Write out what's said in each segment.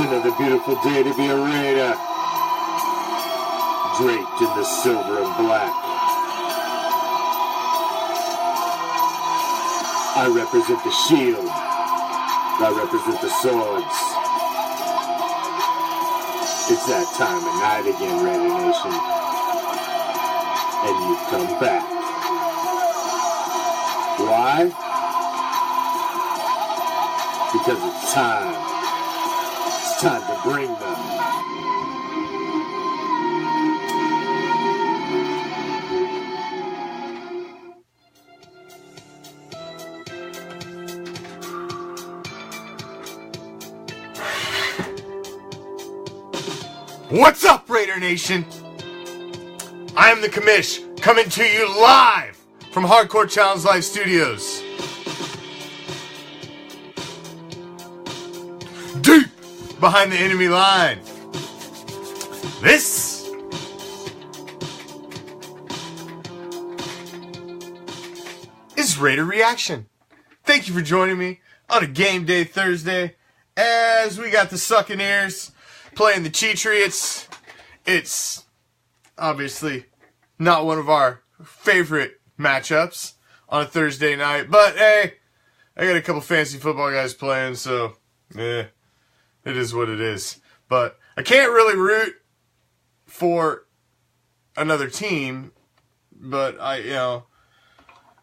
another beautiful day to be a Raider. Draped in the silver and black. I represent the shield. I represent the swords. It's that time of night again, Raider Nation. And you've come back. Why? Because it's time. It's time to bring them. What's up, Raider Nation? I am the Commish, coming to you live from Hardcore Challenge Live Studios. Deep behind the enemy line. This is Raider Reaction. Thank you for joining me on a game day Thursday as we got the Succaneers playing the Cheatriots. It's obviously not one of our favorite matchups on a Thursday night, but hey, I got a couple fantasy football guys playing, so it is what it is. But I can't really root for another team, but I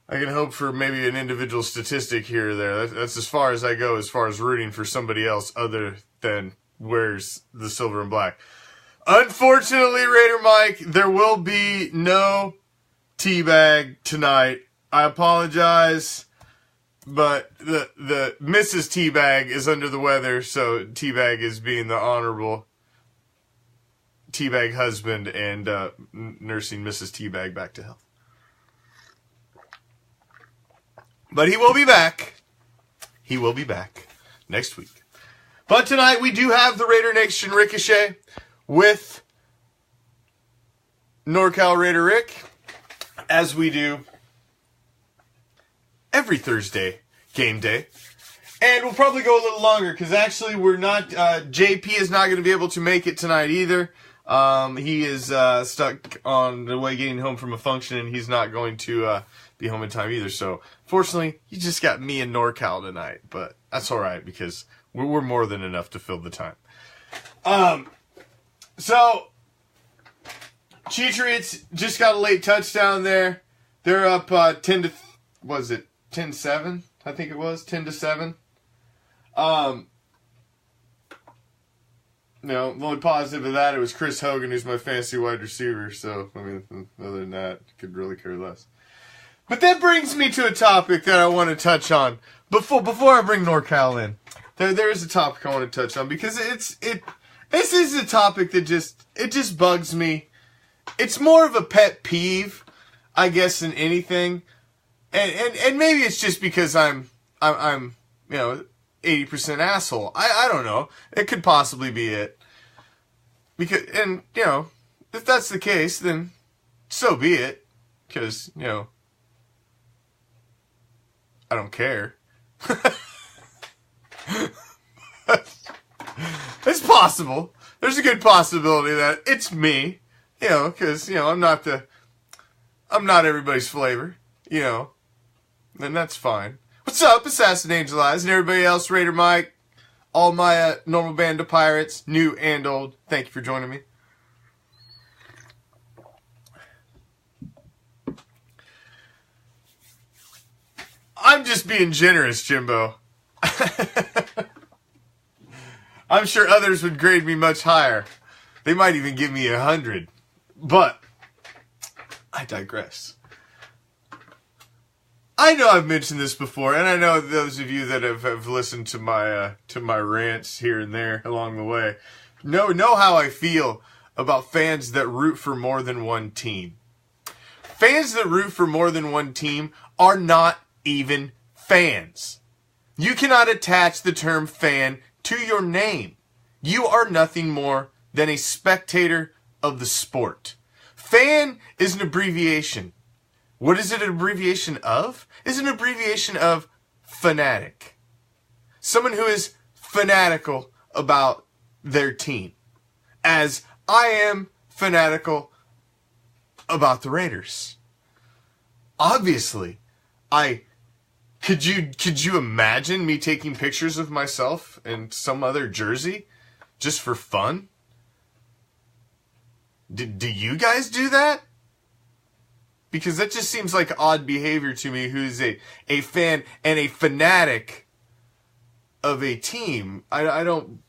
can hope for maybe an individual statistic here or there. That's as far as I go as far as rooting for somebody else other than wears the silver and black. Unfortunately, Raider Mike, there will be no teabag tonight. I apologize, but the Mrs. Teabag is under the weather, so Teabag is being the honorable Teabag husband and nursing Mrs. Teabag back to health. But he will be back. He will be back next week. But tonight we do have the Raider Nation Ricochet with NorCalRaiderRick, as we do every Thursday game day. And we'll probably go a little longer because actually we're not, JP is not going to be able to make it tonight either. He is stuck on the way getting home from a function, and he's not going to be home in time either. So fortunately, you just got me and NorCal tonight, but that's all right because we're more than enough to fill the time. So Cheatriots just got a late touchdown there. They're up 10-7? I think it was 10-7. The only positive of that, it was Chris Hogan, who's my fantasy wide receiver. So, I mean, other than that, could really care less. But that brings me to a topic that I want to touch on before I bring NorCal in. There is a topic I want to touch on because this is a topic that just bugs me. It's more of a pet peeve, I guess, than anything. And maybe it's just because I'm 80% asshole. I don't know. It could possibly be it. Because if that's the case, then so be it. Because, I don't care. It's possible. There's a good possibility that it's me, because, I'm not everybody's flavor, and that's fine. What's up, Assassin Angel Eyes, and everybody else, Raider Mike, all my normal band of pirates, new and old, thank you for joining me. I'm just being generous, Jimbo. I'm sure others would grade me much higher. They might even give me 100. But I digress. I know I've mentioned this before, and I know those of you that have listened to my rants here and there along the way know how I feel about fans that root for more than one team. Fans that root for more than one team are not even fans. You cannot attach the term fan to your name. You are nothing more than a spectator of the sport. Fan is an abbreviation. What is it an abbreviation of? It's an abbreviation of fanatic. Someone who is fanatical about their team, as I am fanatical about the Raiders. Obviously, could you imagine me taking pictures of myself in some other jersey just for fun? Do you guys do that? Because that just seems like odd behavior to me, who's a fan and a fanatic of a team. I don't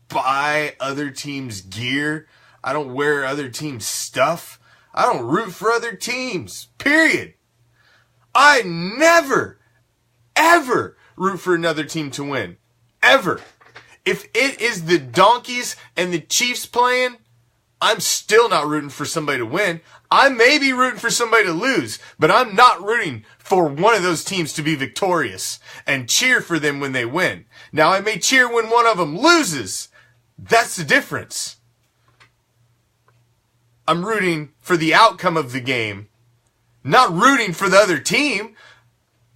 buy other teams' gear. I don't wear other teams' stuff. I don't root for other teams. Period. I never, ever root for another team to win. Ever. If it is the Donkeys and the Chiefs playing, I'm still not rooting for somebody to win. I may be rooting for somebody to lose, but I'm not rooting for one of those teams to be victorious and cheer for them when they win. Now, I may cheer when one of them loses. That's the difference. I'm rooting for the outcome of the game, not rooting for the other team.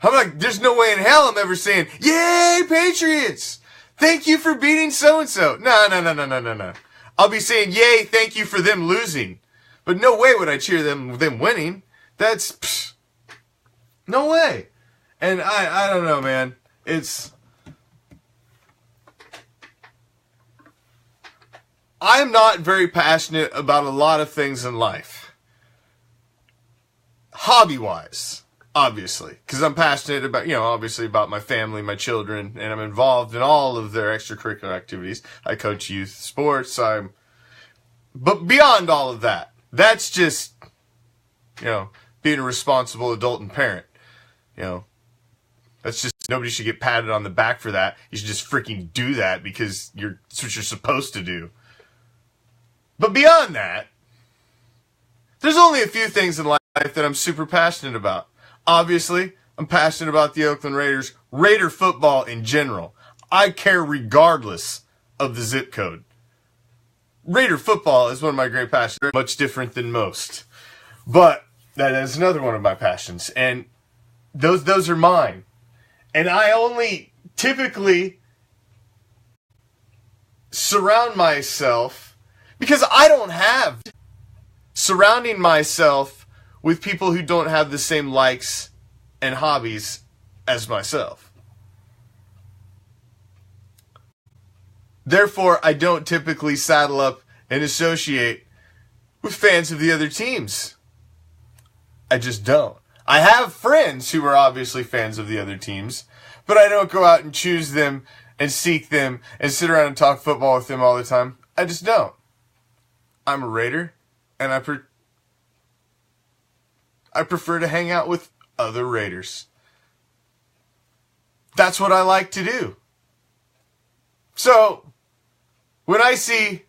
I'm like, there's no way in hell I'm ever saying, "Yay, Patriots! Thank you for beating so-and-so." No. I'll be saying, "Yay, thank you for them losing." But no way would I cheer them winning. That's no way. And I don't know, man. I'm not very passionate about a lot of things in life. Hobby-wise, obviously. Because I'm passionate about, obviously about my family, my children, and I'm involved in all of their extracurricular activities. I coach youth sports. But beyond all of that, that's just, being a responsible adult and parent. That's just, nobody should get patted on the back for that. You should just freaking do that because that's what you're supposed to do. But beyond that, there's only a few things in life that I'm super passionate about. Obviously, I'm passionate about the Oakland Raiders, Raider football in general. I care regardless of the zip code. Raider football is one of my great passions, much different than most. But that is another one of my passions, and those are mine. And I only typically surround myself, because I don't have, surrounding myself with people who don't have the same likes and hobbies as myself. Therefore, I don't typically saddle up and associate with fans of the other teams. I just don't. I have friends who are obviously fans of the other teams, but I don't go out and choose them and seek them and sit around and talk football with them all the time. I just don't. I'm a Raider, and I prefer to hang out with other Raiders. That's what I like to do. So, when I see,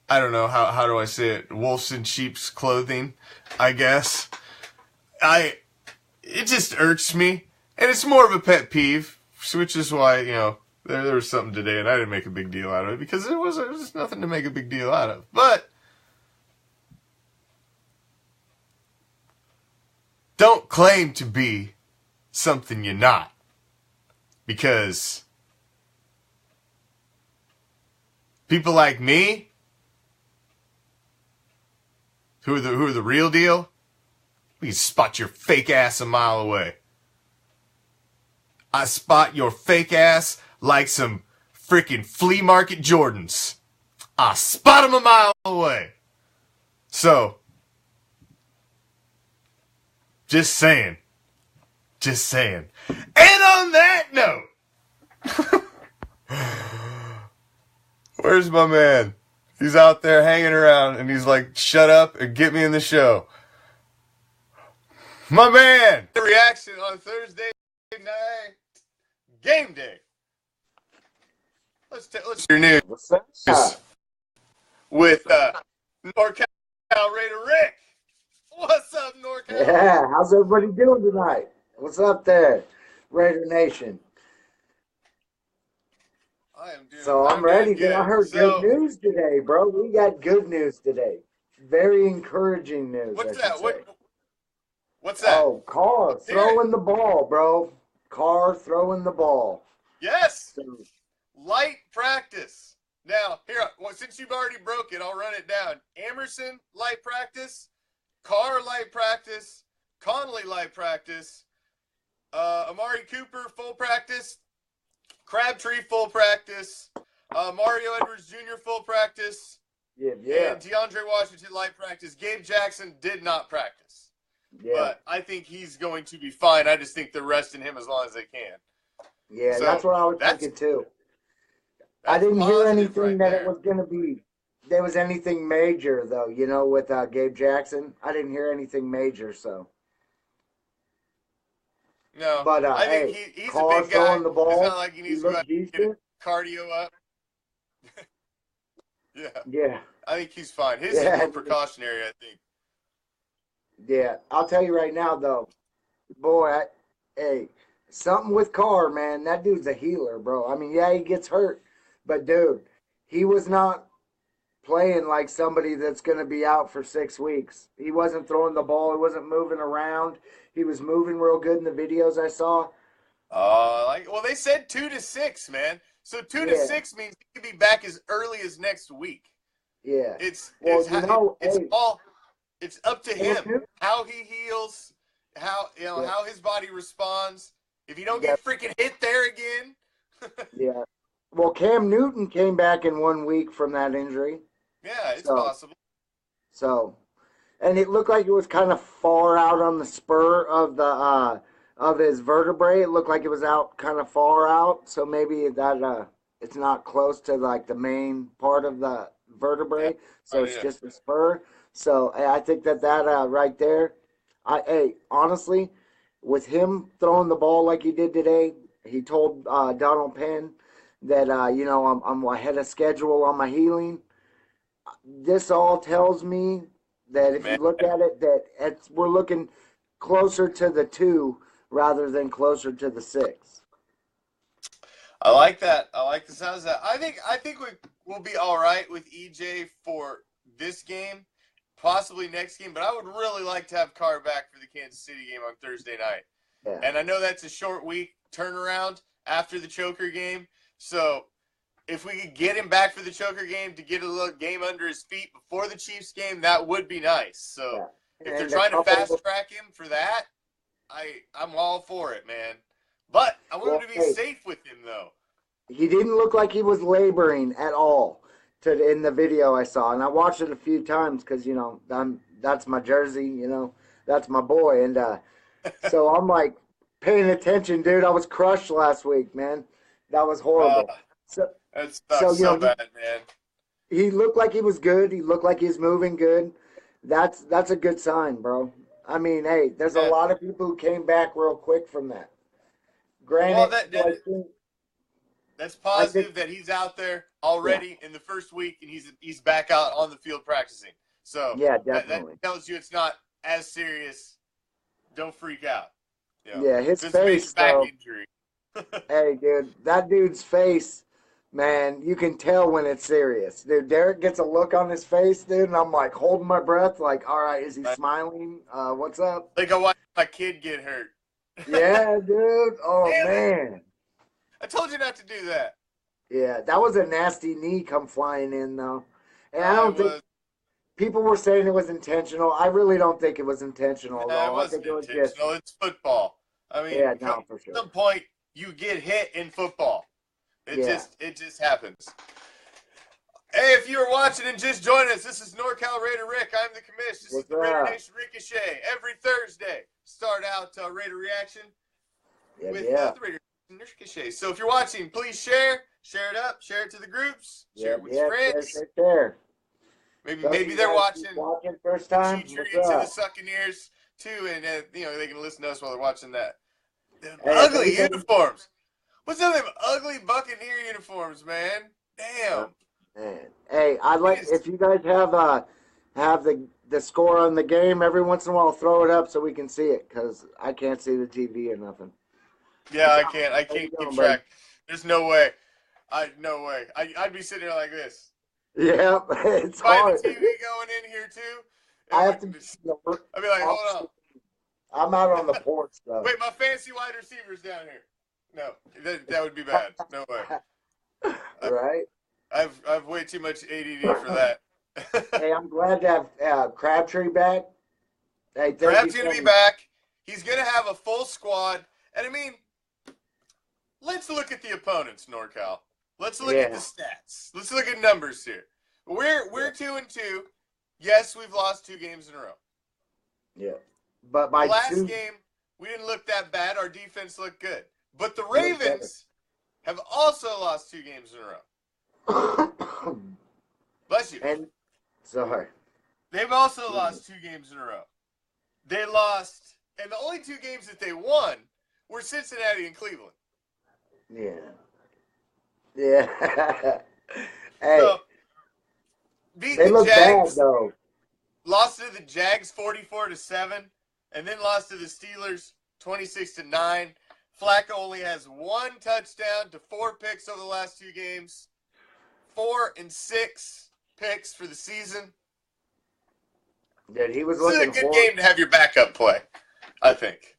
I don't know, how do I say it, wolves in sheep's clothing, I guess, it just irks me, and it's more of a pet peeve, which is why, there was something today, and I didn't make a big deal out of it, because there was nothing to make a big deal out of, but don't claim to be something you're not, because people like me, who are the real deal, we can spot your fake ass a mile away. I spot your fake ass like some freaking flea market Jordans. I spot them a mile away. So, just saying. Just saying. And on that note, where's my man? He's out there hanging around, and he's like, shut up and get me in the show. My man! The reaction on Thursday night. Game day. Let's your news. What's up? With NorCalRaiderRick. What's up, NorCal? Yeah, how's everybody doing tonight? What's up there, Raider Nation? I'm ready. I heard good news today, bro. We got good news today. Very encouraging news. What's that? What's that? Oh, Carr throwing the ball, bro. Carr throwing the ball. Yes. So, Light practice. Now, here, well, since you've already broke it, I'll run it down. Emerson, light practice. Carr, light practice. Conley, light practice. Amari Cooper, full practice. Crabtree, full practice. Mario Edwards Jr., full practice. yeah. And DeAndre Washington, light practice. Gabe Jackson did not practice. Yeah. But I think he's going to be fine. I just think they're resting him as long as they can. Yeah, So, that's what I was thinking too. I didn't hear anything that it was going to be. There was anything major though, you know, with Gabe Jackson. I didn't hear anything major, so. No, But I think hey, he's a Carr big guy. throwing the ball. It's not like he needs to go out and get decent. cardio up. Yeah. Yeah. I think he's fine. His is more precautionary, I think. Yeah, I'll tell you right now though, boy, hey, something with Carr, man. That dude's a healer, bro. I mean, yeah, he gets hurt, but dude, he was not playing like somebody that's going to be out for 6 weeks. He wasn't throwing the ball. He wasn't moving around. He was moving real good in the videos I saw. Well, they said 2 to 6, man. So 2 to 6 means he could be back as early as next week. Yeah. It's up to him how he heals, how his body responds. If you don't get freaking hit there again. Yeah. Well, Cam Newton came back in 1 week from that injury. Yeah, it's possible. So, and it looked like it was kind of far out on the spur of the of his vertebrae. It looked like it was out kind of far out. So maybe that it's not close to like the main part of the vertebrae. Yeah. So it's just a spur. So I think that right there, honestly, with him throwing the ball like he did today, he told Donald Penn that I'm ahead of schedule on my healing. This all tells me that if you look at it, that we're looking closer to the 2 rather than closer to the 6. I like that. I like the sounds of that. I think we'll be all right with EJ for this game, possibly next game. But I would really like to have Carr back for the Kansas City game on Thursday night. Yeah. And I know that's a short week turnaround after the choker game. So if we could get him back for the choker game to get a little game under his feet before the Chiefs game, that would be nice. So if they're trying to fast track him for that, I'm all for it, man. But I want him to be safe with him, though. He didn't look like he was laboring at all in the video I saw. And I watched it a few times because, that's my jersey, that's my boy. And so I'm like paying attention, dude. I was crushed last week, man. That was horrible. That sucks so bad, man. He looked like he was good. He looked like he was moving good. That's a good sign, bro. I mean, hey, there's a lot of people who came back real quick from that. Granted, that's positive that he's out there already in the first week and he's back out on the field practicing. So yeah, definitely. That tells you it's not as serious. Don't freak out. Yeah, his face, back injury. Hey, dude, that dude's face, man, you can tell when it's serious. Dude, Derek gets a look on his face, dude, and I'm like holding my breath, like, all right, is he smiling? What's up? Like I watched my kid get hurt. Yeah, dude. Oh, man. I told you not to do that. Yeah, that was a nasty knee come flying in, though. And I don't think people were saying it was intentional. I really don't think it was intentional, though. It wasn't intentional. It's football. I mean, for sure. At some point, you get hit in football. It just happens. Hey, if you are watching and just joined us, this is NorCalRaiderRick. I'm the Commish. This is the Raider Nation Ricochet. Every Thursday, start out Raider Reaction with the Raider Nation Ricochet. So if you're watching, please share it up, share it to the groups, share it with your friends. Share. Maybe they're watching first time. Feature into the sucking ears too, and they can listen to us while they're watching that. Ugly uniforms. What's up with them ugly Buccaneer uniforms, man? Damn. Man. Hey, I'd like if you guys have the score on the game every once in a while, throw it up so we can see it because I can't see the TV or nothing. Yeah, I can't keep track. There's no way. I'd be sitting there like this. Yeah, it's hard. The TV going in here too. I have to. I'd be like, hold on. I'm out on the porch though. Wait, my fancy wide receiver's down here. No, that would be bad. No way. Right? I've way too much ADD for that. Hey, I'm glad to have Crabtree back. Hey, thank Crab's you gonna so be much. back. He's gonna have a full squad, and I mean, let's look at the opponents, NorCal. Let's look at the Yeah. stats. Let's look at numbers here. We're 2-2. Yes, we've lost 2 games in a row. Yeah. But The by last 2 game, we didn't look that bad. Our defense looked good. But the looked better. Ravens have also lost 2 games in a row. Bless you. And sorry. They've also lost 2 games in a row. They lost, and the only 2 games that they won were Cincinnati and Cleveland. Yeah. Yeah. Hey, So, beat they the look bad Jags, though. lost to the Jags 44-7, and then lost to the Steelers 26-9. Flacco only has 1 touchdown to 4 picks over the last 2 games. 4 and 6 picks for the season. Dude, he was This is a looking good horrible. game to have your backup play, I think.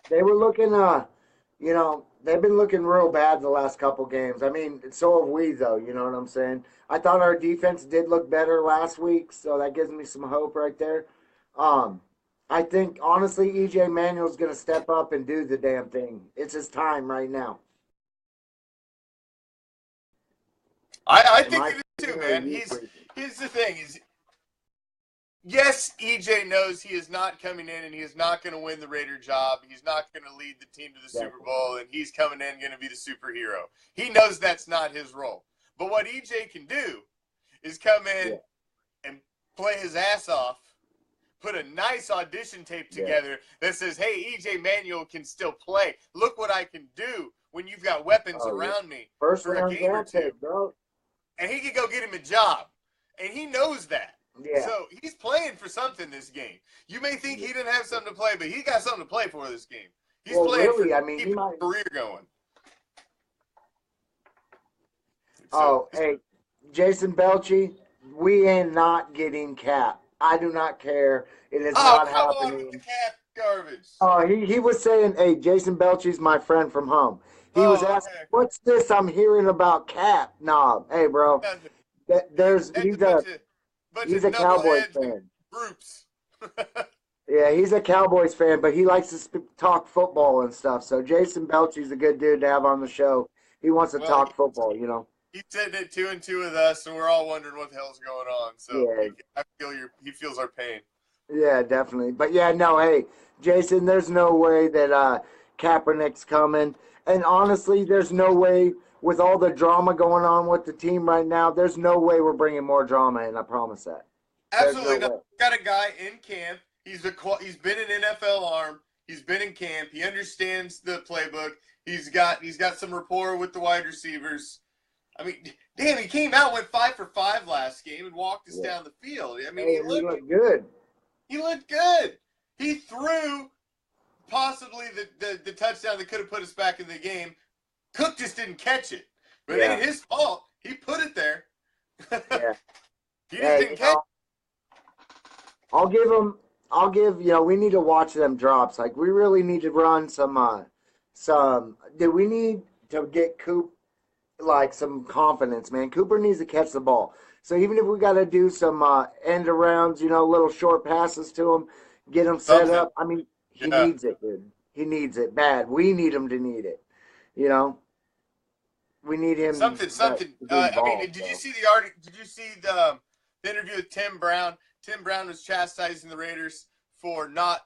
They were looking, you know, they've been looking real bad the last couple games. I mean, so have we, though. You know what I'm saying? I thought our defense did look better last week, so that gives me some hope right there. I think, honestly, EJ Manuel's going to step up and do the damn thing. It's his time right now. I Am think I it is too, crazy or are man. you crazy? Here's the thing is, yes, EJ knows he is not coming in and he is not going to win the Raider job. He's not going to lead the team to the Super Bowl, and he's coming in going to be the superhero. He knows that's not his role. But what EJ can do is come in and play his ass off, put a nice audition tape together that says, hey, EJ Manuel can still play. Look what I can do when you've got weapons around me First for a round game or draft 2. pick, bro. And he can go get him a job. And he knows that. Yeah. So he's playing for something this game. You may think he didn't have something to play, but he got something to play for this game. He's playing really, for I mean, keep he his might. career going. Hey, Jason Belchey, we ain't not getting Cap. I do not care. It is not come on with happening. the Cap garbage. Oh, he was saying, hey, Jason Belchey's my friend from home. He was asking, okay. what's this I'm hearing about Cap? Nah, hey, bro. He's a Cowboys fan. Groups. Yeah, he's a Cowboys fan, but he likes to talk football and stuff. So Jason Belchey's a good dude to have on the show. He wants to talk football, you know. He's sitting at 2-2 with us, and we're all wondering what the hell's going on. So he feels our pain. Yeah, definitely. But yeah, no, hey, Jason, there's no way that Kaepernick's coming. And honestly, there's no way with all the drama going on with the team right now, there's no way we're bringing more drama in. I promise that. Absolutely not. Got a guy in camp. He's been an NFL arm. He's been in camp. He understands the playbook. He's got some rapport with the wide receivers. I mean, damn, he came out, went 5 for 5 last game, and walked us down the field. I mean, he looked good. He looked good. He threw possibly the touchdown that could have put us back in the game. Cook just didn't catch it. But it ain't his fault. He put it there. Yeah. He just didn't catch it. We need to watch them drops. Like, we really need to run we need to get Coop, like, some confidence, man. Cooper needs to catch the ball. So even if we got to do some end arounds, little short passes to him, get him set up. I mean, he needs it, dude. He needs it bad. We need him to need it. We need him. Something. I mean, did you see the article? Did you see the interview with Tim Brown? Tim Brown was chastising the Raiders for not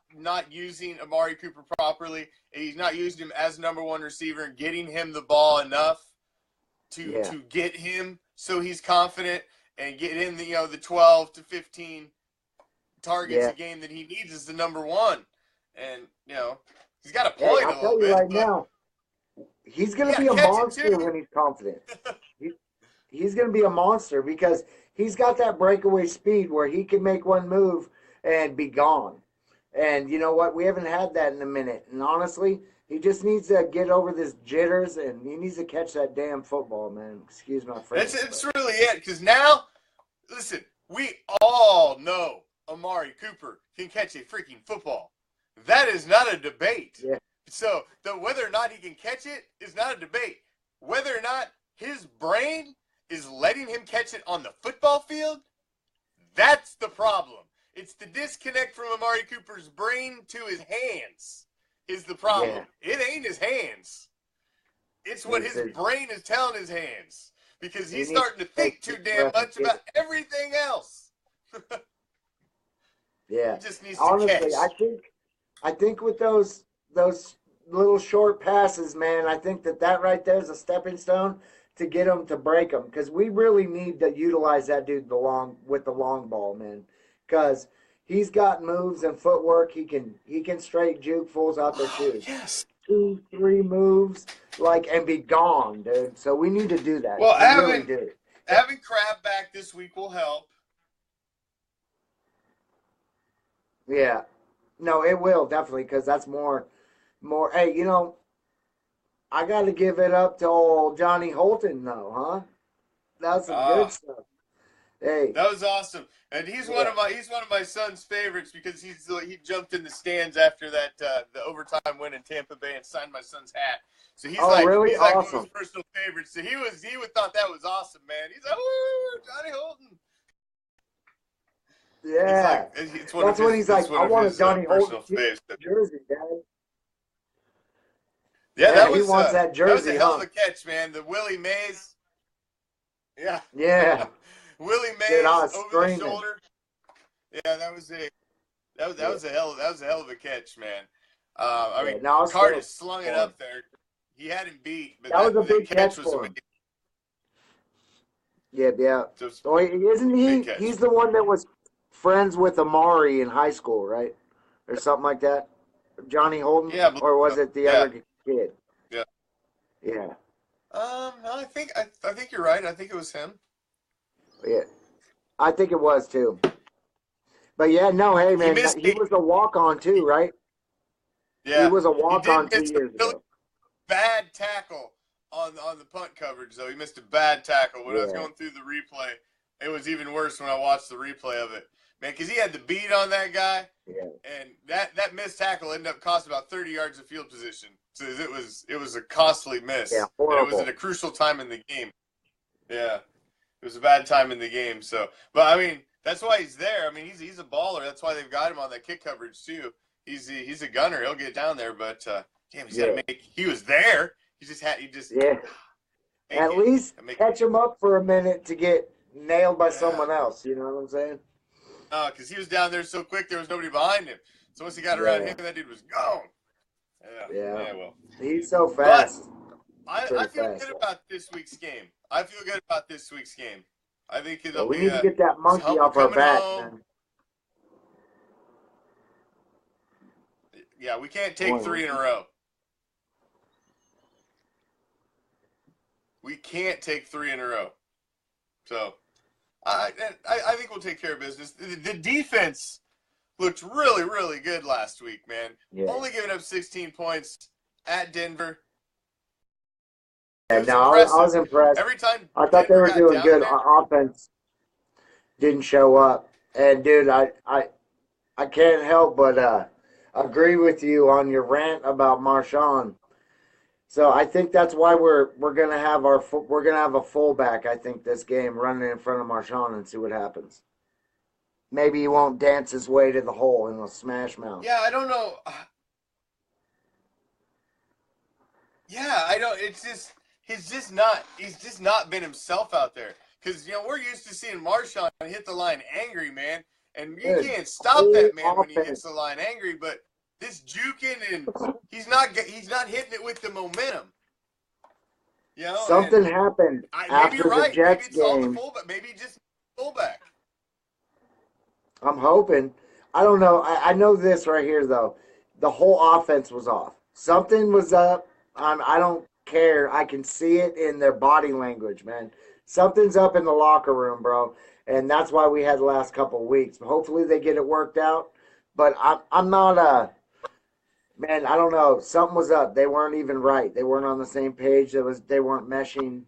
using Amari Cooper properly. And he's not using him as number 1 receiver and getting him the ball enough to get him so he's confident and get him the 12 to 15 targets a game that he needs as the number 1. And he's got to point a little bit. Right now, he's going to be a monster when he's confident. He's going to be a monster because he's got that breakaway speed where he can make one move and be gone. And you know what? We haven't had that in a minute. And honestly, he just needs to get over this jitters and he needs to catch that damn football, man. Excuse my French. That's really it. Because now, listen, we all know Amari Cooper can catch a freaking football. That is not a debate. Yeah. So whether or not he can catch it is not a debate. Whether or not his brain is letting him catch it on the football field, that's the problem. It's the disconnect from Amari Cooper's brain to his hands is the problem. Yeah. It ain't his hands. It's what his brain is telling his hands. Because he's starting to think too damn much about everything else. Yeah. He just needs Honestly, to catch. I think with those little short passes, man, I think that right there is a stepping stone to get them to break them, because we really need to utilize that dude with the long ball, man, because he's got moves and footwork. He can straight juke fools out their shoes. Yes. 2-3 moves, and be gone, dude. So we need to do that. Well, really do. Having Crab back this week will help. Yeah. No, it will, definitely, because that's more. Hey, I got to give it up to old Johnny Holton, though, huh? That's some good stuff. Hey, that was awesome, and he's one of my son's favorites because he jumped in the stands after that the overtime win in Tampa Bay and signed my son's hat. So he's really? He's awesome. One of his personal favorites. So he would thought that was awesome, man. He's like, "Ooh, Johnny Holton." Yeah, it's one that's of his, when he's like, "I want a Johnny Holton jersey, Dad." Yeah, that was he wants that jersey. That was a hell of a catch, man. The Willie Mays. Yeah. Yeah. Willie Mays over the shoulder. Yeah, that was a hell of a catch, man. Carter slung it up there. He had him beat, but that was a big catch for him. Yeah. So isn't he? He's the one that was friends with Amari in high school, right? Or something like that. Johnny Holton. Yeah. Or was it the other kid? Yeah. Yeah. No, I think you're right. I think it was him. Yeah, I think it was too. But yeah, no, hey man, he was a walk-on too, right? Yeah, he was a walk-on 2 years ago. Bad tackle on the punt coverage, though. He missed a bad tackle. When I was going through the replay, it was even worse when I watched the replay of it, man, because he had the beat on that guy, and that missed tackle ended up costing about 30 yards of field position. So it was a costly miss. Yeah, and it was at a crucial time in the game. Yeah. It was a bad time in the game, but I mean that's why he's there. I mean he's a baller. That's why they've got him on that kick coverage too. He's a gunner. He'll get down there, but damn, he's got to make. He was there. At least catch him up for a minute to get nailed by someone else. You know what I'm saying? Because he was down there so quick, there was nobody behind him. So once he got around him, that dude was gone. Yeah. Well, he's so fast. I feel good about this week's game. I think it'll we need to get that monkey off our back, man. Yeah, we can't take 3 in a row. We can't take 3 in a row. So, I think we'll take care of business. The defense looked really, really good last week, man. Yeah. Only giving up 16 points at Denver. Yeah, no, I was impressed. Every time I thought they were doing good. Our offense didn't show up. And, dude, I can't help but agree with you on your rant about Marshawn. So I think that's why we're gonna have a fullback. I think this game running in front of Marshawn and see what happens. Maybe he won't dance his way to the hole and he'll smash mouth. Yeah, I don't know. Yeah, I don't. He's just not been himself out there. Because we're used to seeing Marshawn hit the line angry, man, and you can't stop that man when he hits the line angry. But this juking and he's not hitting it with the momentum. Something happened after the Jets game. Maybe just fullback. I'm hoping. I don't know. I know this right here though. The whole offense was off. Something was up. I don't care. I can see it in their body language, man. Something's up in the locker room, bro. And that's why we had the last couple of weeks. Hopefully they get it worked out. But I'm not man, I don't know. Something was up. They weren't even right. They weren't on the same page. They weren't meshing.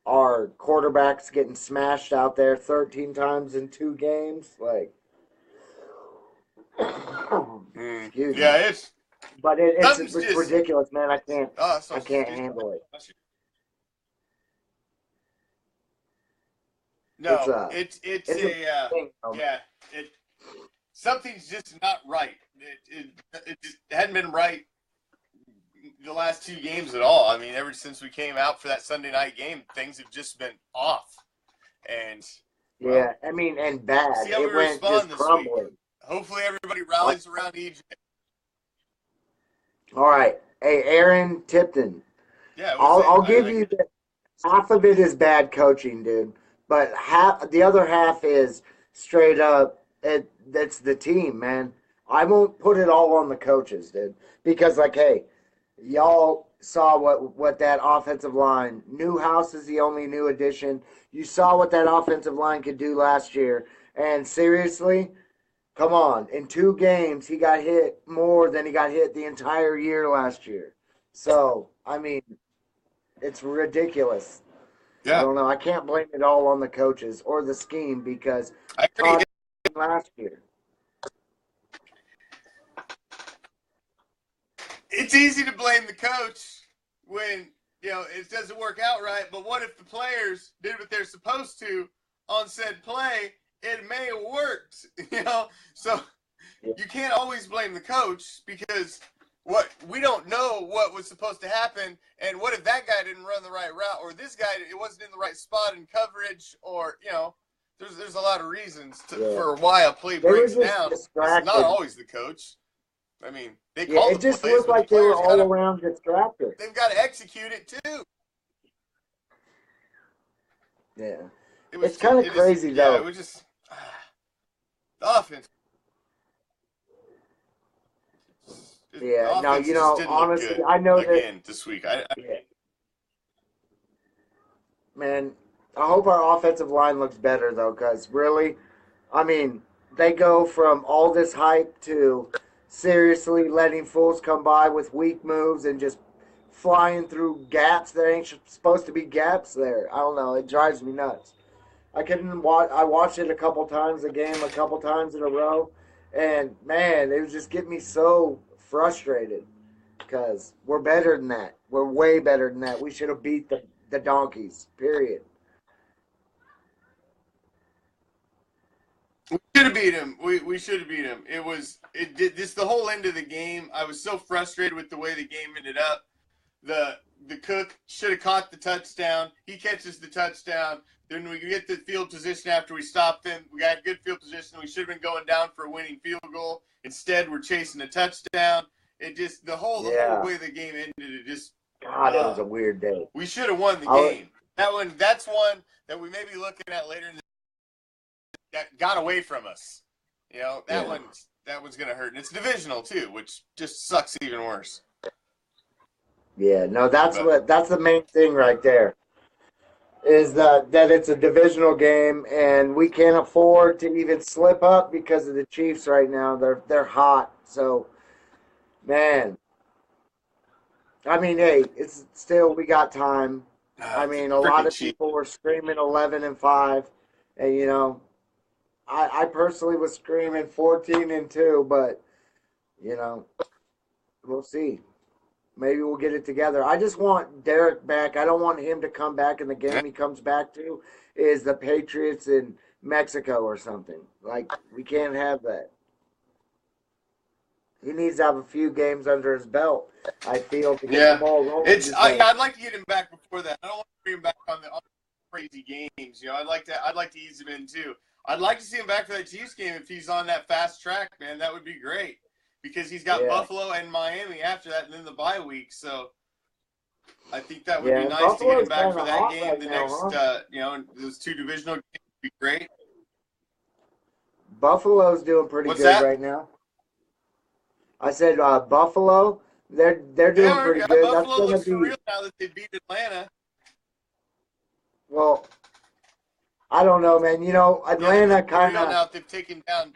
Our quarterback's getting smashed out there 13 times in 2 games. Excuse me. Yeah, it's But it's just ridiculous, man. I can't stupid. handle it. No, it's it's a a thing, yeah. Something's just not right. It just hadn't been right the last 2 games at all. I mean, ever since we came out for that Sunday night game, things have just been off. And yeah, I mean, and bad. We'll see how it we went respond just this crumbling. week. Hopefully, everybody rallies around EJ. All right, hey, Aaron Tipton. Yeah, I'll give you that. Half of it is bad coaching, dude, but the other half is straight up. That's the team, man. I won't put it all on the coaches, dude, because like, hey, y'all saw what that offensive line. Newhouse is the only new addition. You saw what that offensive line could do last year, and seriously, come on. In 2 games, he got hit more than he got hit the entire year last year. So, I mean, it's ridiculous. Yeah. I don't know. I can't blame it all on the coaches or the scheme because Todd last year. It's easy to blame the coach when, it doesn't work out right. But what if the players did what they're supposed to on said play? It may have worked, So you can't always blame the coach because we don't know what was supposed to happen. And what if that guy didn't run the right route, or this guy, it wasn't in the right spot in coverage, or, there's a lot of reasons for why a play breaks down. Distracted. It's not always the coach. I mean, they call it just looked like they were all around distracted. They've got to execute it too. Yeah, it's kind of crazy though. Yeah, it was just the offense. Yeah, no, honestly, I know that this week. Yeah. Man, I hope our offensive line looks better though, because really, I mean, they go from all this hype to seriously letting fools come by with weak moves and just flying through gaps that ain't supposed to be gaps there. I don't know. It drives me nuts. I watched it a couple times, a couple times in a row, and man, it was just getting me so frustrated because we're better than that. We're way better than that. We should have beat the Donkeys, period. We should have beat him. We should have beat him. It did this the whole end of the game. I was so frustrated with the way the game ended up. The Cook should have caught the touchdown. He catches the touchdown. Then we get the field position after we stopped them. We got good field position. We should have been going down for a winning field goal. Instead, we're chasing a touchdown. It just the whole way the game ended. It just God, it was a weird day. We should have won the game. That's one that we may be looking at later in the that got away from us. That one's gonna hurt. And it's divisional too, which just sucks even worse. Yeah, no, that's the main thing right there. Is that it's a divisional game and we can't afford to even slip up because of the Chiefs right now. They're hot. So, man, I mean, hey, it's still we got time. I mean, a lot of people were screaming 11-5, and I personally was screaming 14-2, but we'll see. Maybe we'll get it together. I just want Derek back. I don't want him to come back, and the game he comes back to is the Patriots in Mexico or something. Like, we can't have that. He needs to have a few games under his belt, I feel, to get the ball rolling. I'd like to get him back before that. I don't want to bring him back on the crazy games. I'd like to ease him in too. I'd like to see him back for that Chiefs game if he's on that fast track, man. That would be great. Because he's got Buffalo and Miami after that, and then the bye week. So I think that would be nice Buffalo's to get him back for that game. Those 2 divisional games would be great. Buffalo's doing pretty good right now. I said Buffalo. They're doing pretty good. Buffalo looks for real now that they beat Atlanta. Well, I don't know, man. Atlanta kind of now they've taken down.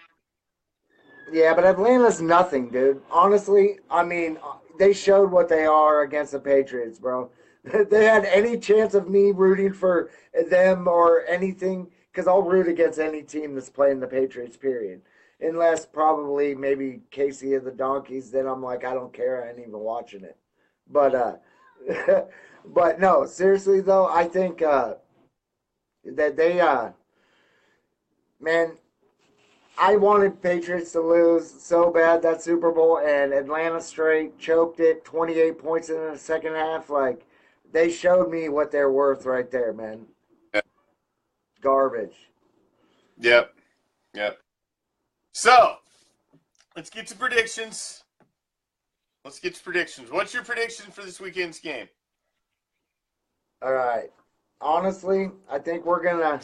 Yeah, but Atlanta's nothing, dude. Honestly, I mean, they showed what they are against the Patriots, bro. They had any chance of me rooting for them or anything, because I'll root against any team that's playing the Patriots, period. unless probably maybe Casey of the Donkeys. Then I'm like, I don't care. I ain't even watching it. But but no, seriously though, I think that they man, I wanted Patriots to lose so bad that Super Bowl, and Atlanta straight choked it, 28 points in the second half. Like, they showed me what they're worth right there, man. Yeah. Garbage. Yep. Yep. So, let's get to predictions. What's your prediction for this weekend's game? All right. Honestly, I think we're gonna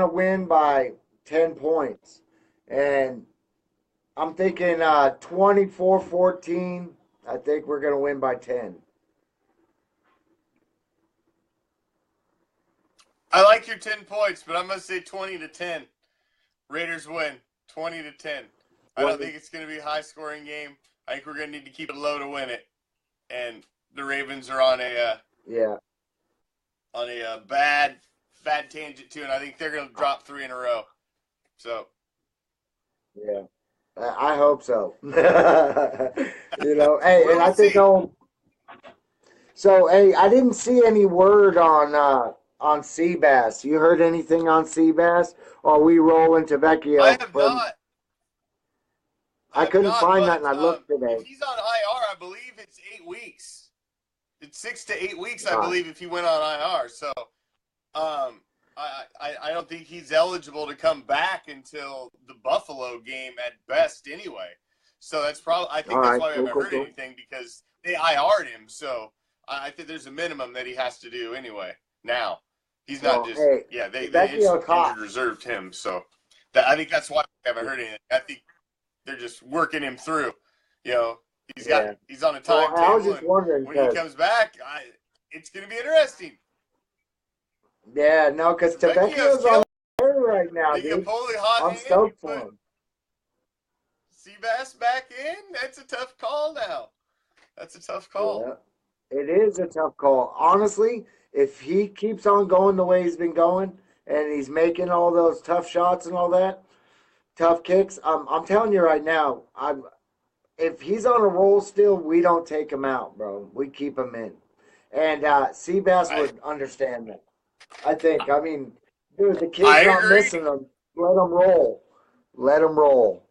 win by 10 points. And I'm thinking 24-14. I think we're going to win by 10. I like your 10 points, but I'm going to say 20-10. Raiders win 20-10. I don't think it's going to be a high-scoring game. I think we're going to need to keep it low to win it. And the Ravens are on a bad tangent too, and I think they're going to drop 3 in a row. So, yeah, I hope so. You know, hey, and I think so. Hey, I didn't see any word on Seabass. You heard anything on Seabass? Or are we rolling to Vecchio? I have not. I couldn't find that, and I looked today. If he's on IR, I believe it's 8 weeks. It's 6 to 8 weeks, I believe, if he went on IR. So, I don't think he's eligible to come back until the Buffalo game at best, anyway. So that's probably. I think that's why we haven't heard anything, because they IR'd him. So I think there's a minimum that he has to do anyway. Now he's not just. They injured reserved him. So I think that's why we haven't heard anything. I think they're just working him through. You know, he's on a timetable. I was just wondering when he comes back, it's going to be interesting. Yeah, no, because Tavecchio's on fire right now, dude. I'm stoked for him. Seabass back in? That's a tough call now. That's a tough call. Yeah, it is a tough call. Honestly, if he keeps on going the way he's been going, and he's making all those tough shots and all that, tough kicks, I'm telling you right now, if he's on a roll still, we don't take him out, bro. We keep him in. And Seabass would understand that. I think. I mean, dude, the kid's not missing them. Let him roll. Let him roll.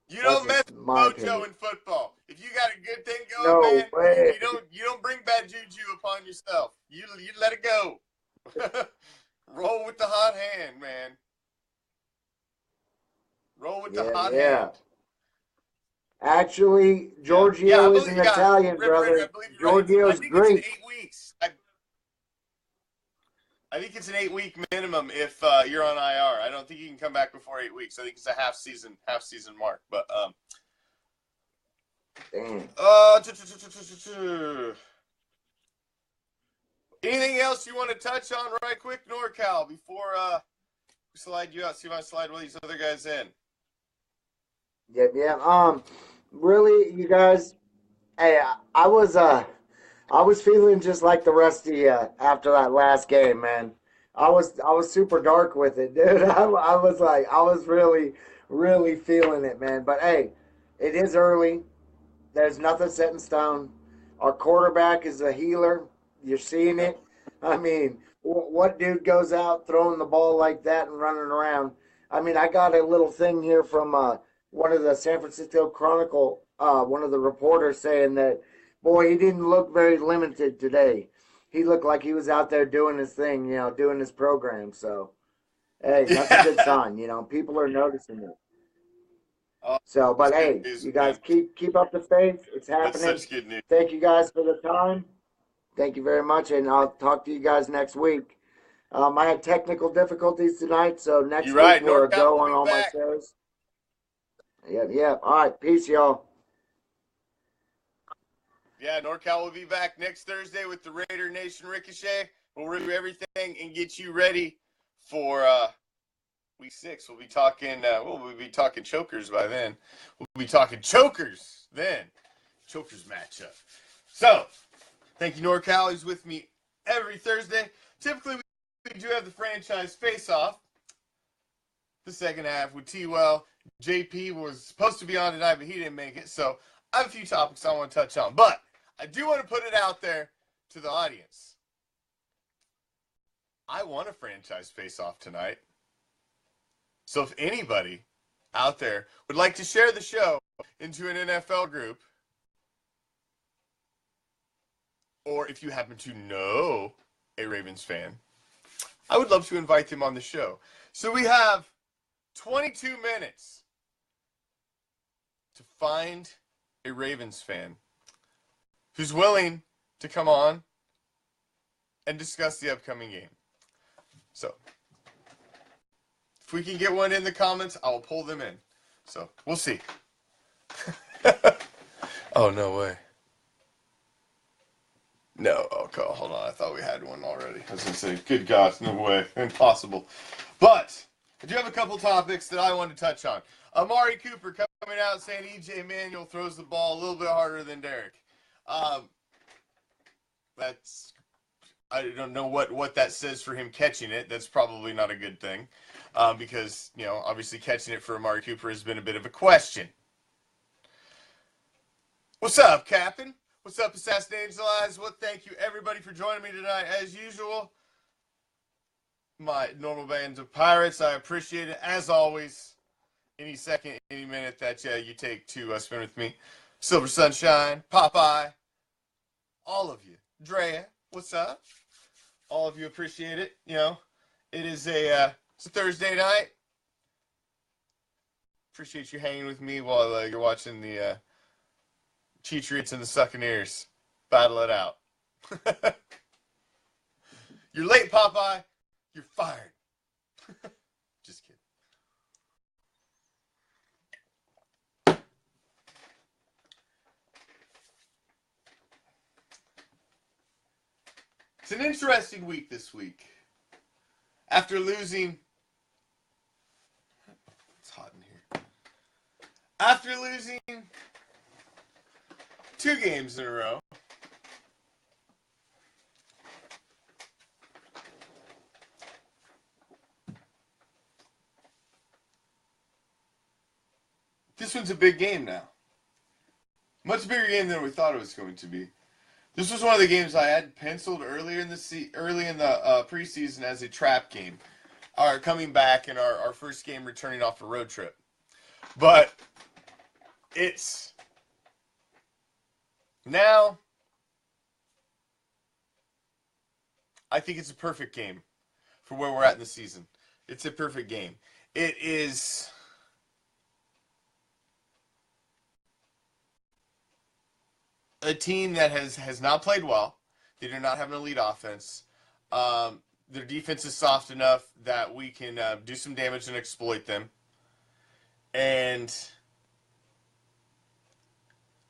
You don't mess with mojo in football. If you got a good thing going, man, you don't bring bad juju upon yourself. You let it go. Roll with the hot hand, man. Roll with the hot hand. Actually, Giorgio is an Italian, brother. Giorgio's great. It's 8 weeks. I think it's an 8-week minimum if you're on IR. I don't think you can come back before 8 weeks. I think it's a half season mark. But anything else you want to touch on right quick, NorCal, before we slide you out? See if I slide one of these other guys in. Yeah. Really, you guys. Hey, I was feeling just like the rest of you after that last game, man. I was super dark with it, dude. I was really, really feeling it, man. But hey, it is early. There's nothing set in stone. Our quarterback is a healer. You're seeing it. I mean, what dude goes out throwing the ball like that and running around? I mean, I got a little thing here from one of the San Francisco Chronicle, one of the reporters saying that, boy, he didn't look very limited today. He looked like he was out there doing his thing, you know, doing his program. So, hey, that's a good sign. You know, people are noticing it. So, but hey, you guys keep up the faith. It's happening. That's such good news. Thank you guys for the time. Thank you very much, and I'll talk to you guys next week. I had technical difficulties tonight, so next week we're a go on all my shows. Yeah. All right, peace, y'all. Yeah, NorCal will be back next Thursday with the Raider Nation Ricochet. We'll review everything and get you ready for week 6. We'll be talking chokers by then. We'll be talking chokers then. Chokers matchup. So, thank you, NorCal. He's with me every Thursday. Typically, we do have the franchise face-off. the second half with T-Well. JP was supposed to be on tonight, but he didn't make it. So I have a few topics I want to touch on. But I do want to put it out there to the audience. I want a franchise face-off tonight. So if anybody out there would like to share the show into an NFL group, or if you happen to know a Ravens fan, I would love to invite them on the show. So we have 22 minutes to find a Ravens fan who's willing to come on and discuss the upcoming game. So, if we can get one in the comments, I'll pull them in. So, we'll see. Oh, no way. No, okay, hold on. I thought we had one already. I was going to say, good God, no way. Impossible. But I do have a couple topics that I want to touch on. Amari Cooper coming out saying E.J. Manuel throws the ball a little bit harder than Derek. I don't know what that says for him catching it. That's probably not a good thing because, you know, obviously catching it for Amari Cooper has been a bit of a question. What's up, Captain? What's up, Assassin Angel Eyes? Well, thank you, everybody, for joining me tonight. As usual, my normal band of pirates, I appreciate it. As always, any second, any minute that you take to spend with me. Silver Sunshine, Popeye, all of you. Drea, what's up? All of you appreciate it. You know, it's a Thursday night. Appreciate you hanging with me while you're watching the Cheatriots and the Succaneers battle it out. You're late, Popeye. You're fired. Just kidding. It's an interesting week this week. After losing... It's hot in here. After losing 2 games in a row, this one's a big game now. Much bigger game than we thought it was going to be. This was one of the games I had penciled early in the preseason as a trap game. Our coming back in our first game returning off a road trip. But it's now, I think it's a perfect game for where we're at in the season. It's a perfect game. It is a team that has not played well. They do not have an elite offense. Their defense is soft enough that we can do some damage and exploit them. And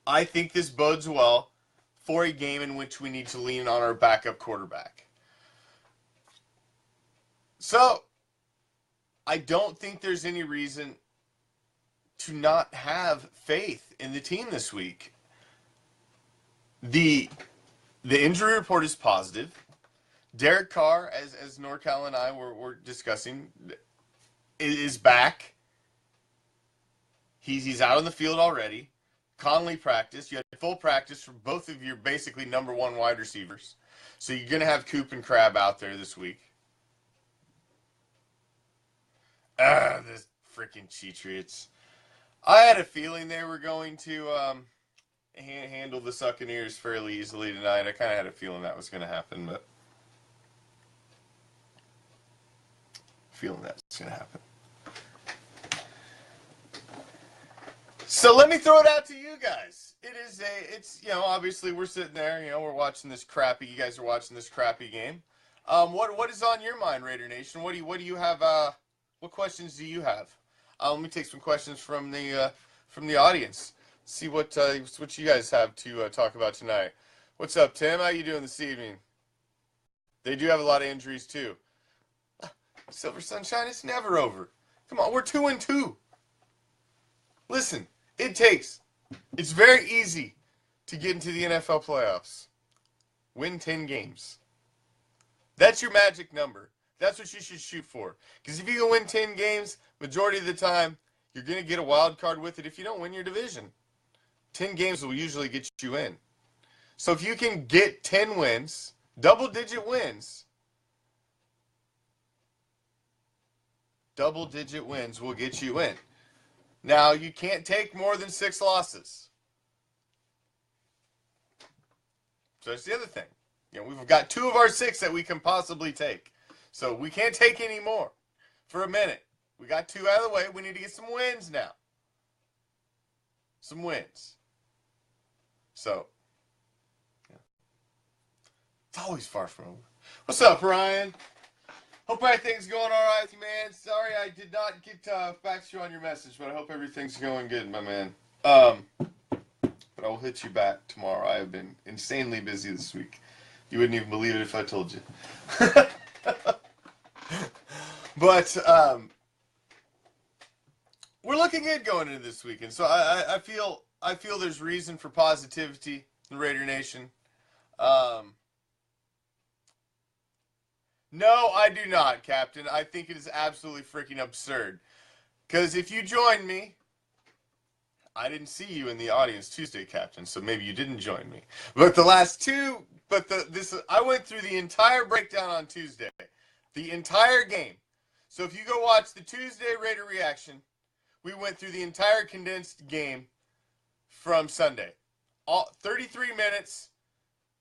I think this bodes well for a game in which we need to lean on our backup quarterback. So, I don't think there's any reason to not have faith in the team this week. The injury report is positive. Derek Carr, as NorCal and I were discussing, is back. He's out on the field already. Conley practiced. You had full practice for both of your basically number 1 wide receivers. So you're going to have Coop and Crab out there this week. This freaking Cheatriots. I had a feeling they were going to handle the Succaneers fairly easily tonight. I kind of had a feeling that was going to happen, but feeling that's going to happen. So let me throw it out to you guys. It's obviously we're sitting there, we're watching this crappy. You guys are watching this crappy game. What is on your mind, Raider Nation? What do you have? What questions do you have? Let me take some questions from the audience. See what you guys have to talk about tonight. What's up, Tim? How you doing this evening? They do have a lot of injuries too. Silver Sunshine, it's never over. Come on, we're 2-2. Listen. It's very easy to get into the NFL playoffs. Win 10 games. That's your magic number. That's what you should shoot for. Because if you can win 10 games, majority of the time, you're going to get a wild card with it if you don't win your division. 10 games will usually get you in. So if you can get 10 wins, double-digit wins, double-digit wins will get you in. Now, you can't take more than 6 losses. So that's the other thing. We've got 2 of our 6 that we can possibly take. So we can't take any more for a minute. We got 2 out of the way. We need to get some wins now. Some wins. So, yeah. It's always far from over. What's up, Ryan? Hope everything's going all right with you, man. Sorry I did not get back to you on your message, but I hope everything's going good, my man. But I will hit you back tomorrow. I have been insanely busy this week. You wouldn't even believe it if I told you. But we're looking good going into this weekend. So I feel there's reason for positivity in the Raider Nation. No, I do not, Captain. I think it is absolutely freaking absurd. Because if you join me, I didn't see you in the audience Tuesday, Captain, so maybe you didn't join me. But the last 2, I went through the entire breakdown on Tuesday. The entire game. So if you go watch the Tuesday Raider reaction, we went through the entire condensed game from Sunday. All 33 minutes,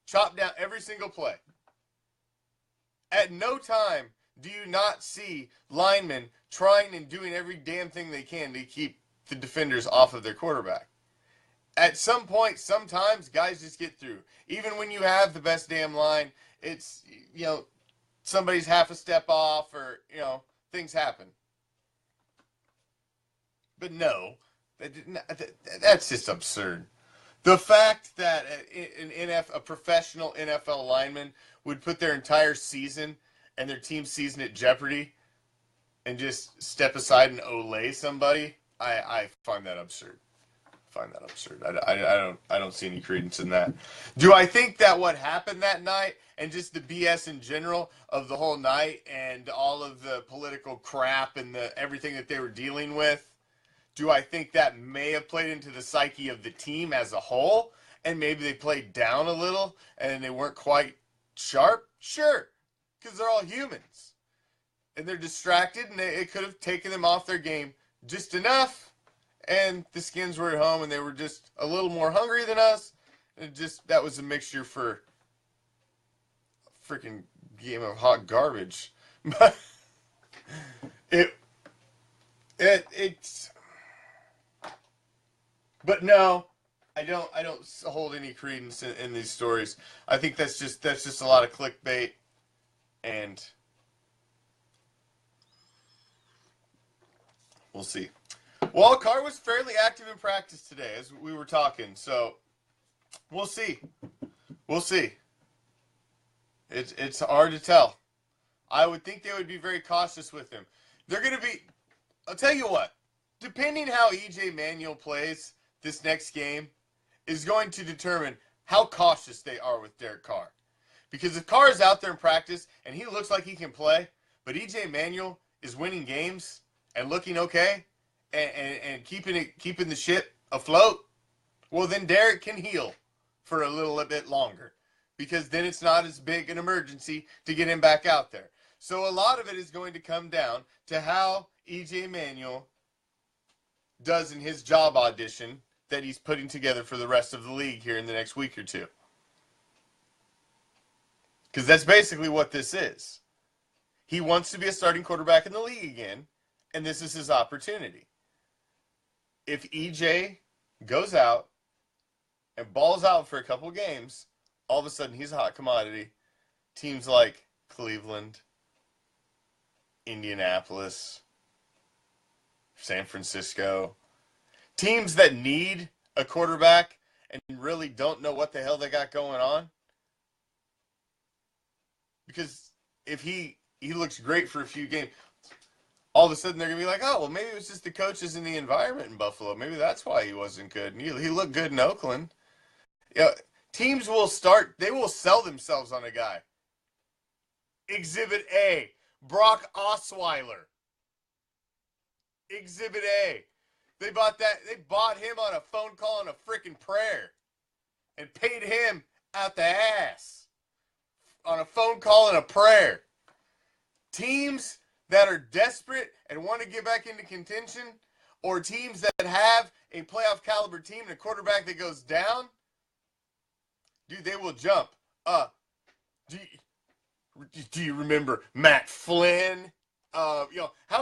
chopped down every single play. At no time do you not see linemen trying and doing every damn thing they can to keep the defenders off of their quarterback. At some point, sometimes guys just get through. Even when you have the best damn line, it's, somebody's half a step off or, things happen. But no, that's just absurd. The fact that a professional NFL lineman would put their entire season and their team's season at jeopardy and just step aside and olay somebody, I find that absurd. I don't see any credence in that. Do I think that what happened that night and just the BS in general of the whole night and all of the political crap and everything that they were dealing with, do I think that may have played into the psyche of the team as a whole and maybe they played down a little and they weren't quite sharp? Sure, because they're all humans. And they're distracted and it could have taken them off their game just enough. And the Skins were at home and they were just a little more hungry than us. And that was a mixture for a freaking game of hot garbage. But it's but no, I don't hold any credence in these stories. I think that's just a lot of clickbait, and we'll see. Well, Carr was fairly active in practice today, as we were talking, so we'll see. We'll see. It's hard to tell. I would think they would be very cautious with him. They're going to be, I'll tell you what, depending how E.J. Manuel plays this next game is going to determine how cautious they are with Derek Carr. Because if Carr is out there in practice and he looks like he can play, but E.J. Manuel is winning games and looking okay, and keeping the ship afloat, well, then Derek can heal for a little bit longer because then it's not as big an emergency to get him back out there. So a lot of it is going to come down to how E.J. Manuel does in his job audition that he's putting together for the rest of the league here in the next week or two. Because that's basically what this is. He wants to be a starting quarterback in the league again, and this is his opportunity. If EJ goes out and balls out for a couple games, all of a sudden he's a hot commodity. Teams like Cleveland, Indianapolis, San Francisco, teams that need a quarterback and really don't know what the hell they got going on. Because if he looks great for a few games, all of a sudden they're going to be like, oh, well, maybe it was just the coaches and the environment in Buffalo. Maybe that's why he wasn't good. And he looked good in Oakland. Teams will sell themselves on a guy. Exhibit A. Brock Osweiler. Exhibit A. They bought him on a phone call and a freaking prayer. And paid him out the ass. On a phone call and a prayer. Teams that are desperate and want to get back into contention, or teams that have a playoff caliber team and a quarterback that goes down, dude, they will jump. Do you remember Matt Flynn? How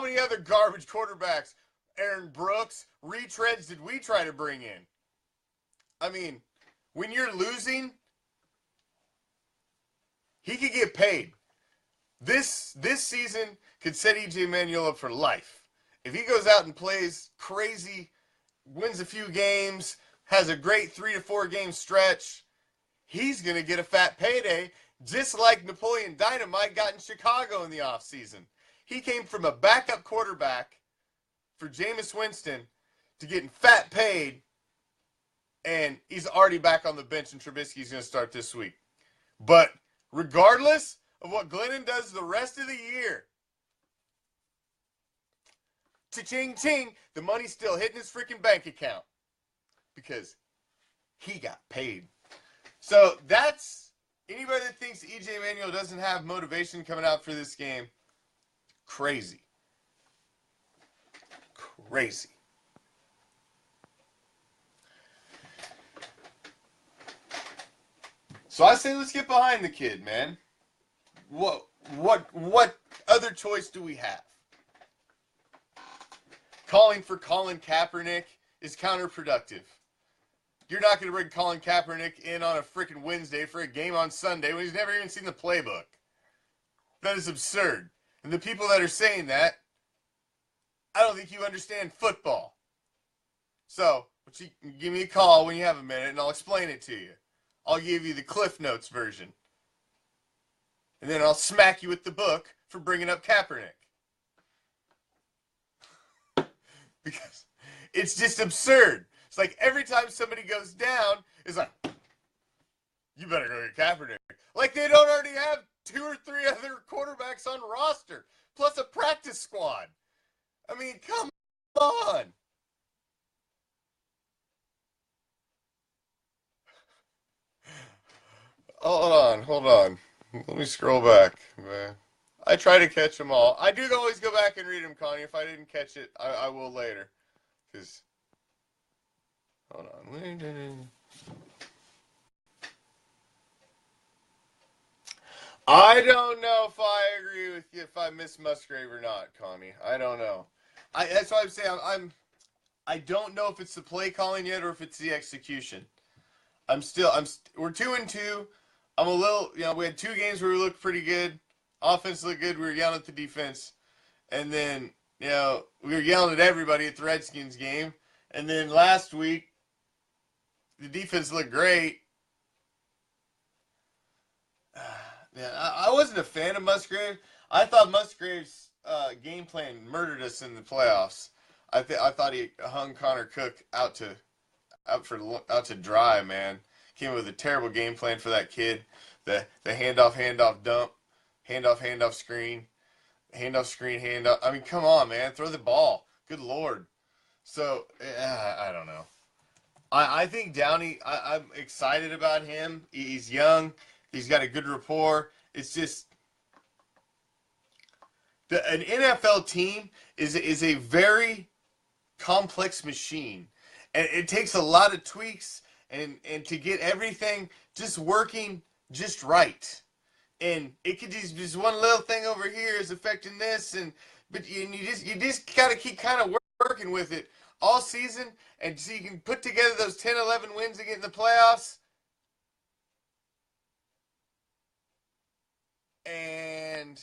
many other garbage quarterbacks, Aaron Brooks, retreads did we try to bring in? I mean, when you're losing, he could get paid. This season could set EJ Manuel up for life. If he goes out and plays crazy, wins a few games, has a great 3 to 4 game stretch, he's going to get a fat payday, just like Napoleon Dynamite got in Chicago in the offseason. He came from a backup quarterback for Jameis Winston to getting fat paid, and he's already back on the bench, and Trubisky's going to start this week. But regardless of what Glennon does the rest of the year, cha-ching, ching, the money's still hitting his freaking bank account because he got paid. So that's anybody that thinks EJ Manuel doesn't have motivation coming out for this game, crazy. Crazy. So I say let's get behind the kid, man. What other choice do we have? Calling for Colin Kaepernick is counterproductive. You're not going to bring Colin Kaepernick in on a freaking Wednesday for a game on Sunday when he's never even seen the playbook. That is absurd. And the people that are saying that, I don't think you understand football. So, give me a call when you have a minute and I'll explain it to you. I'll give you the Cliff Notes version. And then I'll smack you with the book for bringing up Kaepernick. Because it's just absurd. It's like every time somebody goes down, it's like, you better go get Kaepernick. Like they don't already have 2 or 3 other quarterbacks on roster, plus a practice squad. I mean, come on. Hold on. Let me scroll back, man. I try to catch them all. I do always go back and read them, Connie. If I didn't catch it, I will later. Because, hold on. I don't know if I agree with you if I miss Musgrave or not, Connie. I don't know. That's why I'm saying I don't know if it's the play calling yet or if it's the execution. We're 2-2. I'm a little, we had 2 games where we looked pretty good. Offense looked good. We were yelling at the defense. And then, we were yelling at everybody at the Redskins game. And then last week, the defense looked great. Man, I wasn't a fan of Musgrave. I thought Musgrave's game plan murdered us in the playoffs. I thought he hung Connor Cook out to dry, man. Came up with a terrible game plan for that kid. The handoff dump, handoff screen, handoff. I mean, come on, man, throw the ball. Good Lord. So I don't know. I think Downey. I'm excited about him. He's young. He's got a good rapport. It's just an NFL team is a very complex machine, and it takes a lot of tweaks and to get everything just working just right. And it could just one little thing over here is affecting this, but you just gotta keep kind of working with it all season, and so you can put together those 10, 11 wins to get in the playoffs. And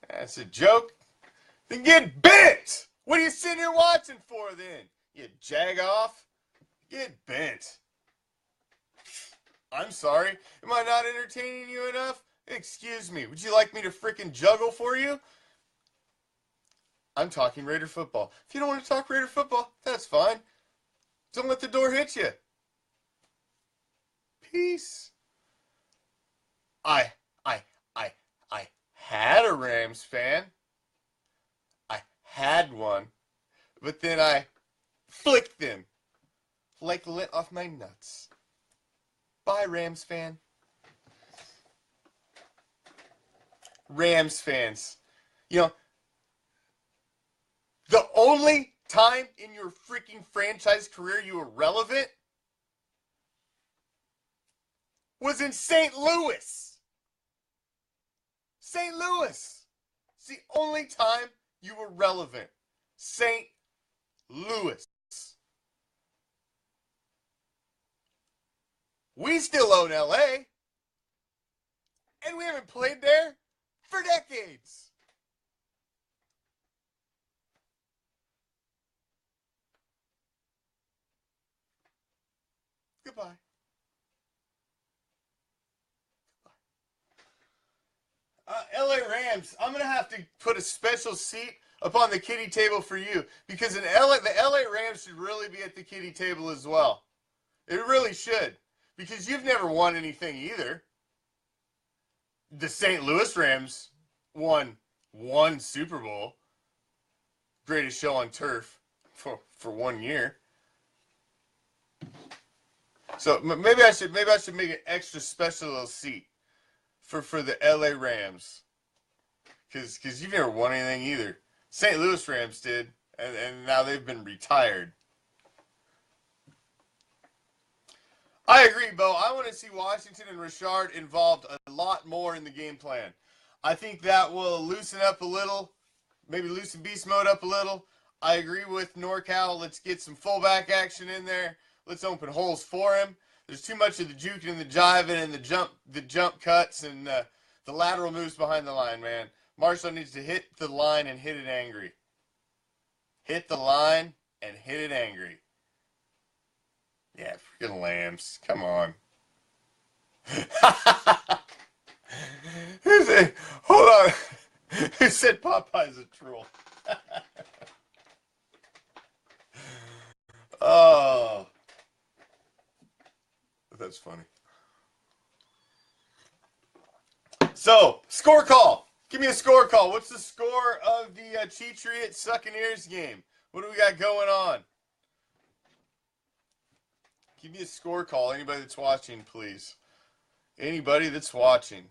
that's a joke. Then get bent. What are you sitting here watching for then? You jag off. Get bent. I'm sorry. Am I not entertaining you enough? Excuse me. Would you like me to frickin' juggle for you? I'm talking Raider football. If you don't want to talk Raider football, that's fine. Don't let the door hit you. Peace. I had a Rams fan. I had one. But then I flicked them like lint off my nuts. Bye, Rams fan. Rams fans. You know, the only time in your freaking franchise career you were relevant was in St. Louis. St. Louis. It's the only time you were relevant. St. Louis. We still own LA. And we haven't played there for decades. Goodbye. LA Rams, I'm going to have to put a special seat up on the kiddie table for you because the LA Rams should really be at the kiddie table as well. It really should because you've never won anything either. The St. Louis Rams won one Super Bowl. Greatest show on turf for 1 year. So maybe I should make an extra special little seat for the LA Rams. Because you've never won anything either. St. Louis Rams did, and now they've been retired. I agree, Bo. I want to see Washington and Richard involved a lot more in the game plan. I think that will loosen up a little, maybe loosen beast mode up a little. I agree with NorCal. Let's get some fullback action in there. Let's open holes for him. There's too much of the juking and the jiving and the jump cuts and the lateral moves behind the line, man. Marshall needs to hit the line and hit it angry. Hit the line and hit it angry. Yeah, freaking Lambs. Come on. Hold on. Who said Popeye's a troll? Oh. That's funny. So, score call. Give me a score call. What's the score of the Cheatriot Sucking Ears game? What do we got going on? Give me a score call. Anybody that's watching, please. Anybody that's watching.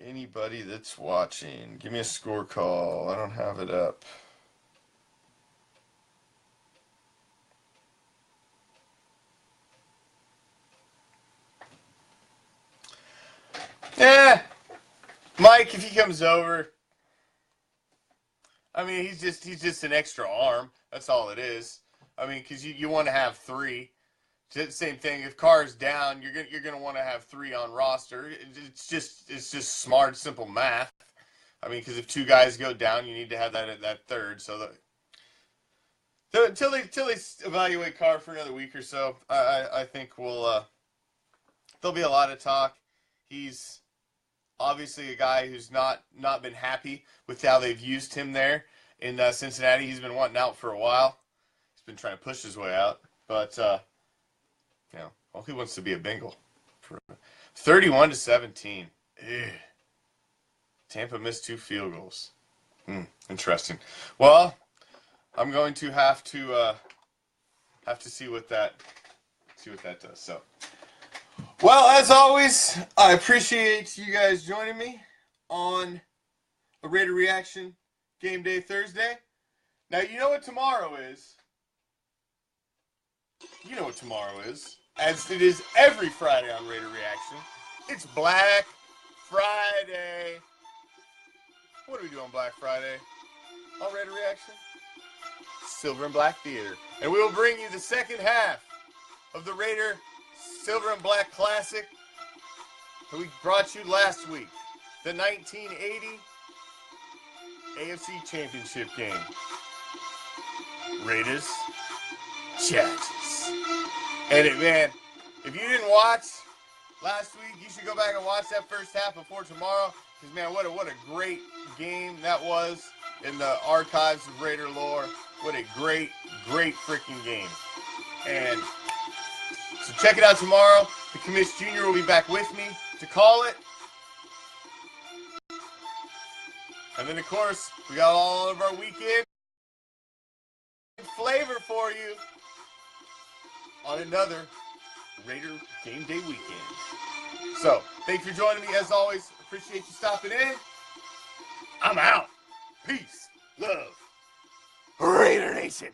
Anybody that's watching. Give me a score call. I don't have it up. Yeah, Mike, if he comes over, I mean, he's just an extra arm. That's all it is. I mean, because you want to have three. Same thing. If Carr's down, you're gonna want to have three on roster. It's just smart, simple math. I mean, because if two guys go down, you need to have that third. So until they evaluate Carr for another week or so, I think there'll be a lot of talk. He's obviously a guy who's not been happy with how they've used him there in Cincinnati. He's been wanting out for a while. He's been trying to push his way out, but well, he wants to be a Bengal. 31-17. Ew. Tampa missed 2 field goals. Interesting. Well, I'm going to have to see what that does. So. Well, as always, I appreciate you guys joining me on a Raider Reaction Game Day Thursday. Now, you know what tomorrow is. You know what tomorrow is, as it is every Friday on Raider Reaction. It's Black Friday. What do we do on Black Friday on Raider Reaction? Silver and Black Theater. And we will bring you the second half of the Raider Silver and Black Classic that we brought you last week. The 1980 AFC Championship game. Raiders, Chargers. And man, if you didn't watch last week, you should go back and watch that first half before tomorrow. Because, man, what a great game that was in the archives of Raider lore. What a great, great freaking game. And so check it out tomorrow. The Commish Jr. will be back with me to call it. And then, of course, we got all of our weekend flavor for you on another Raider Game Day weekend. So, thanks for joining me as always. Appreciate you stopping in. I'm out. Peace, love, Raider Nation.